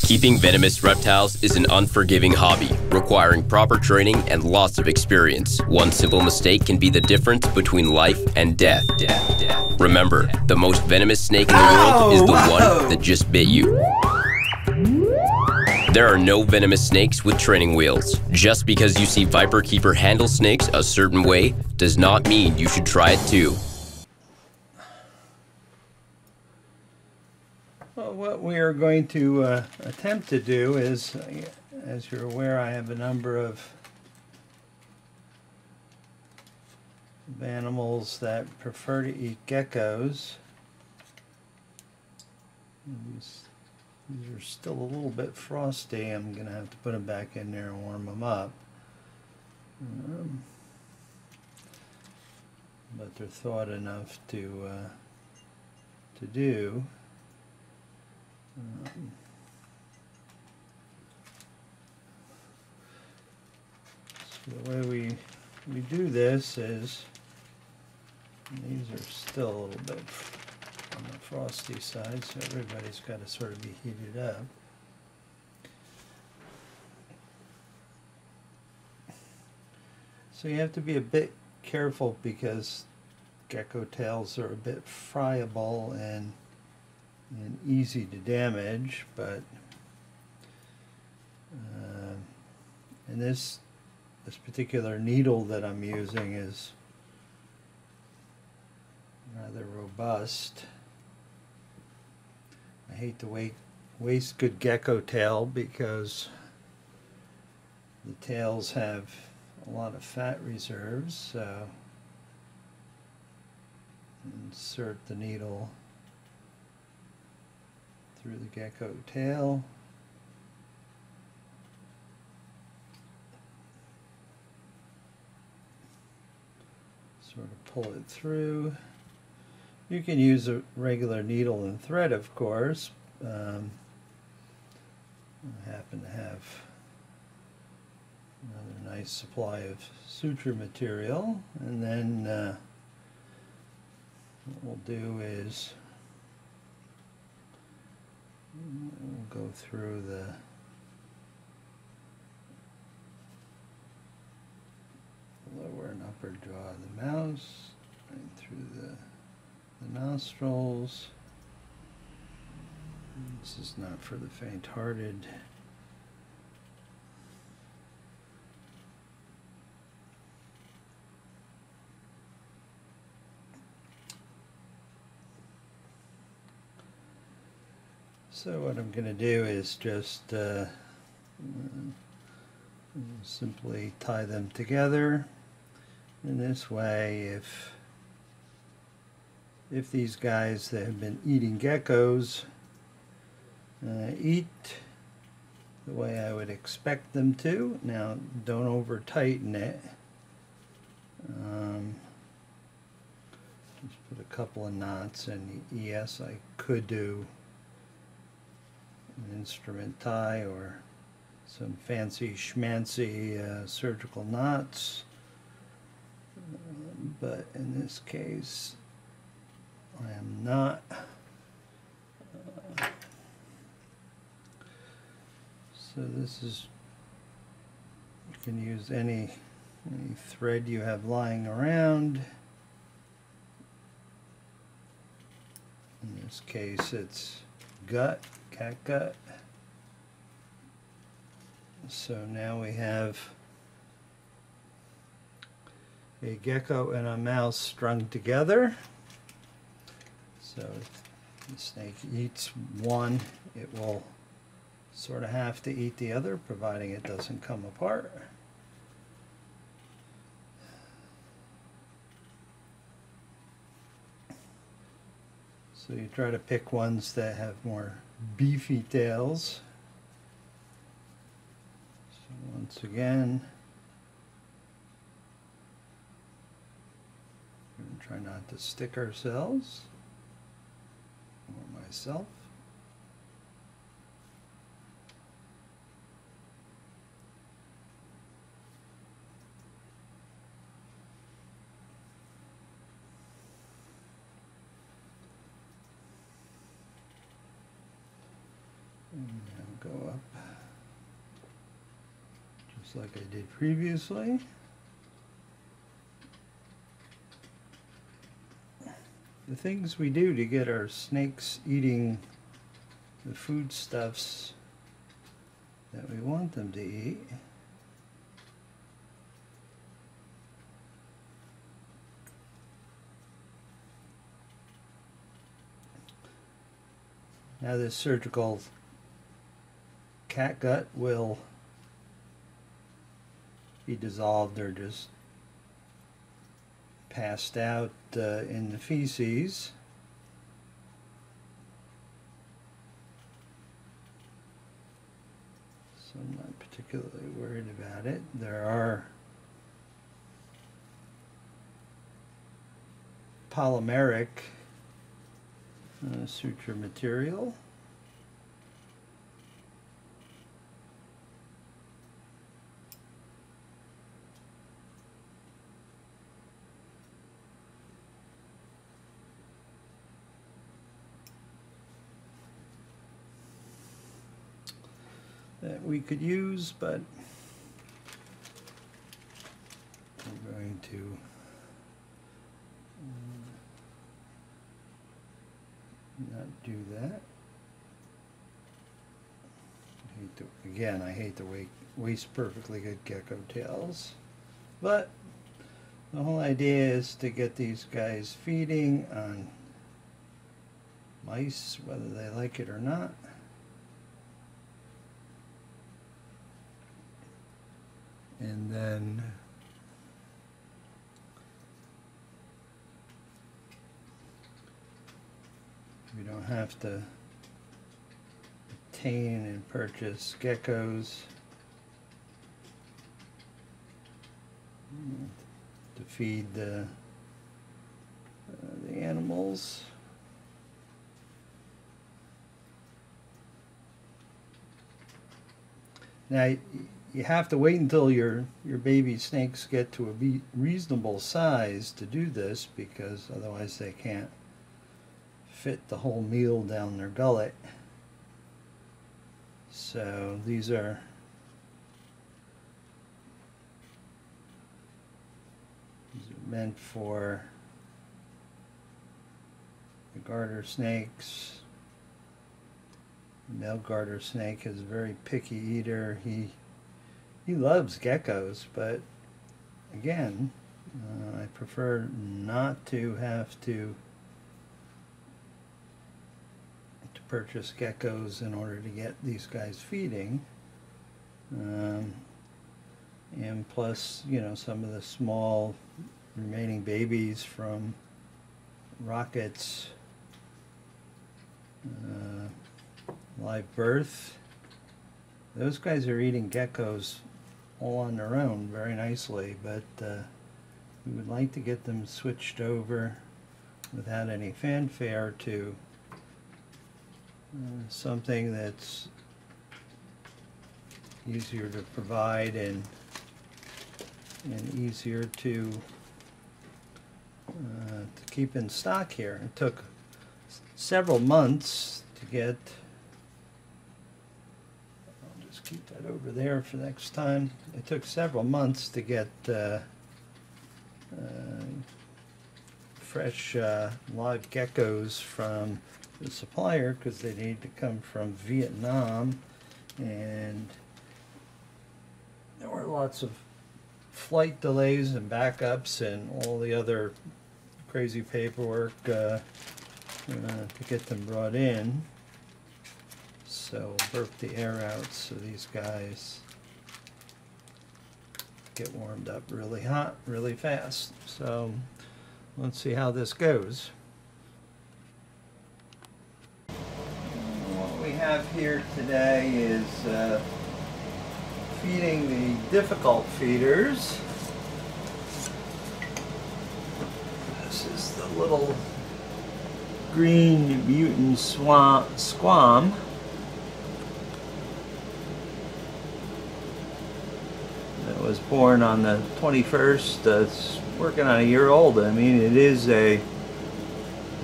Keeping venomous reptiles is an unforgiving hobby, requiring proper training and lots of experience. One simple mistake can be the difference between life and death. Remember, the most venomous snake in the world is the one that just bit you. There are no venomous snakes with training wheels. Just because you see Viperkeeper handle snakes a certain way does not mean you should try it too. Well, what we are going to attempt to do is, as you're aware, I have a number of animals that prefer to eat geckos. These are still a little bit frosty. I'm going to have to put them back in there and warm them up. But they're thawed enough to do. So the way we do this is, these are still a little bit on the frosty side, so everybody's got to sort of be heated up. So you have to be a bit careful because gecko tails are a bit friable and easy to damage, but and this particular needle that I'm using is rather robust. I hate to waste good gecko tail because the tails have a lot of fat reserves, so insert the needle through the gecko tail. Sort of pull it through. You can use a regular needle and thread, of course. I happen to have another nice supply of suture material, and then what we'll do is we'll go through the lower and upper jaw of the mouse, and through the nostrils. This is not for the faint-hearted. So what I'm going to do is just simply tie them together. In this way, if these guys that have been eating geckos eat the way I would expect them to, now don't over tighten it. Just put a couple of knots, and yes, I could do an instrument tie or some fancy schmancy surgical knots, but in this case I am not. So this is, you can use any thread you have lying around. In this case it's gut, cat gut. So now we have a gecko and a mouse strung together. So if the snake eats one, it will sort of have to eat the other, providing it doesn't come apart. So you try to pick ones that have more beefy tails. So once again, we're going to try not to stick ourselves or myself. And now go up just like I did previously. The things we do to get our snakes eating the foodstuffs that we want them to eat. Now this surgical catgut will be dissolved or just passed out in the feces. So I'm not particularly worried about it. There are polymeric suture material. That we could use, but I'm going to not do that. I hate to waste perfectly good gecko tails, but the whole idea is to get these guys feeding on mice, whether they like it or not. And then we don't have to obtain and purchase geckos to feed the animals. Now you have to wait until your baby snakes get to a reasonable size to do this, because otherwise they can't fit the whole meal down their gullet. So these are meant for the garter snakes. The male garter snake is a very picky eater. He loves geckos, but again, I prefer not to have to purchase geckos in order to get these guys feeding. And plus, you know, some of the small remaining babies from rockets, live birth, those guys are eating geckos all on their own very nicely, but we would like to get them switched over without any fanfare to something that's easier to provide and easier to keep in stock here. It took several months to get, I'll just keep that over there for next time. It took several months to get fresh live geckos from the supplier, because they need to come from Vietnam, and there were lots of flight delays and backups and all the other crazy paperwork to get them brought in. So burp the air out so these guys get warmed up really hot really fast. So let's see how this goes. What we have here today is feeding the difficult feeders. This is the little green mutant squam. That was born on the 21st. It's working on a year old. I mean, it is a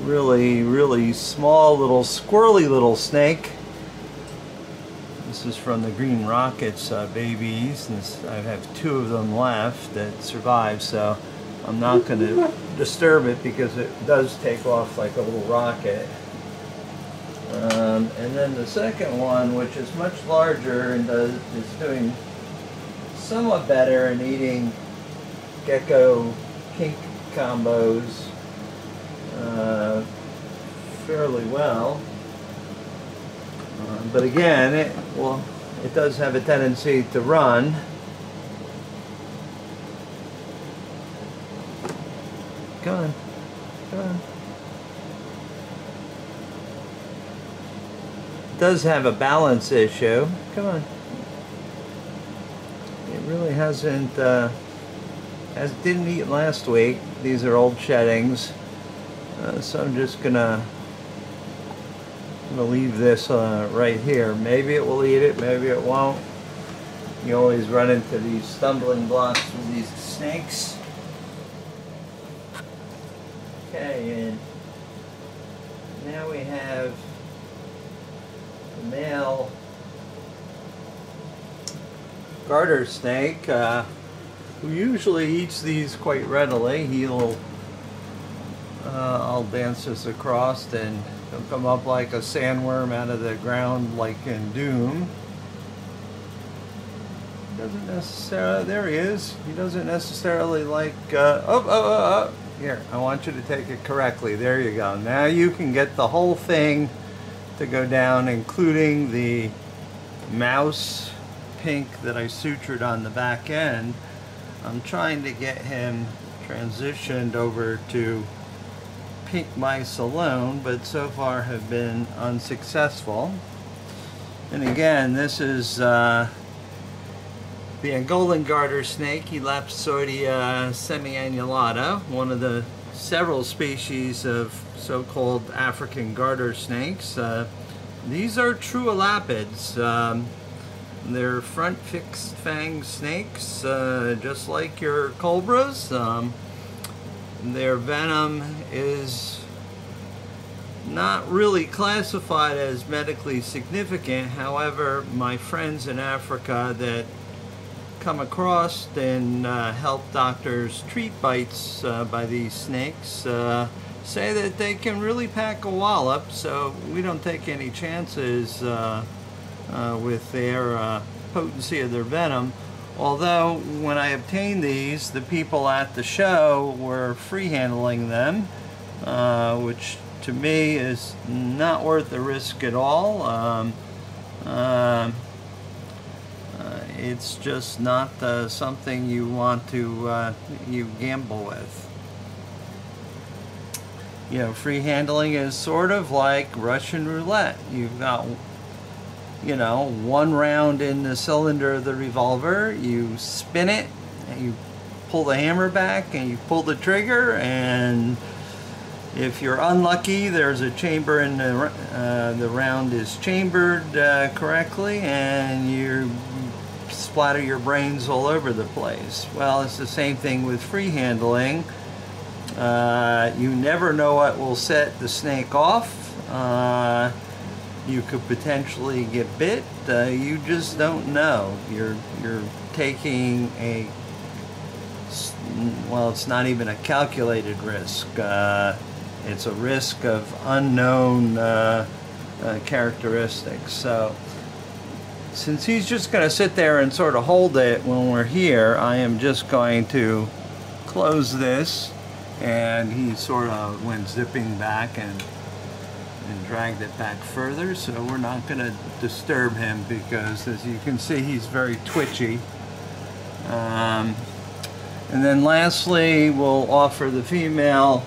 really, really small little squirrely little snake. This is from the Green Rockets babies. I have 2 of them left that survived, so I'm not going to disturb it because it does take off like a little rocket. And then the second one, which is much larger and is doing somewhat better in eating gecko kink combos fairly well. But again, it does have a tendency to run. Come on, come on. It does have a balance issue. Come on. It really hasn't, didn't eat last week. These are old sheddings. So I'm just gonna leave this right here. Maybe it will eat it, maybe it won't. You always run into these stumbling blocks with these snakes. Okay, and now we have the male garter snake, who usually eats these quite readily. I'll dance this across and he'll come up like a sandworm out of the ground like in Doom. Doesn't necessarily, there he is. He doesn't necessarily like, here, I want you to take it correctly. There you go. Now you can get the whole thing to go down, including the mouse pink that I sutured on the back end. I'm trying to get him transitioned over to pink mice alone, but so far have been unsuccessful. And again, this is the Angolan garter snake, Elapsoidea semiannulata, one of the several species of so-called African garter snakes. These are true elapids. They're front fixed fang snakes, just like your cobras. Their venom is not really classified as medically significant. However, my friends in Africa that come across and help doctors treat bites by these snakes say that they can really pack a wallop, so we don't take any chances with their potency of their venom. Although when I obtained these, the people at the show were free handling them, which to me is not worth the risk at all. It's just not something you want to you gamble with. You know, free handling is sort of like Russian roulette. You've got, you know, 1 round in the cylinder of the revolver, you spin it, and you pull the hammer back, and you pull the trigger, and if you're unlucky, there's a chamber in the round is chambered correctly, and you splatter your brains all over the place. Well, it's the same thing with free handling. You never know what will set the snake off. You could potentially get bit. You just don't know. You're taking a, well, it's not even a calculated risk. It's a risk of unknown characteristics. So since he's just going to sit there and sort of hold it when we're here, I am just going to close this, and he sort of went zipping back and dragged it back further, so we're not going to disturb him because, as you can see, he's very twitchy. And then lastly, we'll offer the female.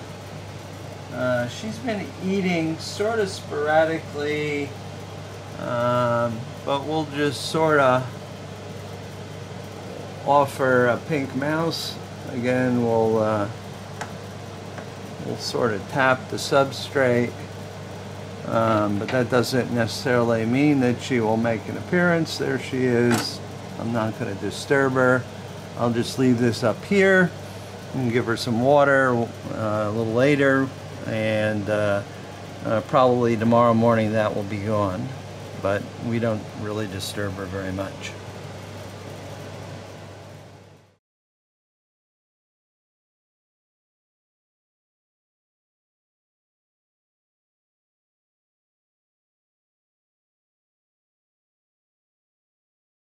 She's been eating sort of sporadically, but we'll just sort of offer a pink mouse. Again, we'll sort of tap the substrate, but that doesn't necessarily mean that she will make an appearance. There she is. I'm not going to disturb her. I'll just leave this up here and give her some water a little later, and probably tomorrow morning that will be gone. but we don't really disturb her very much.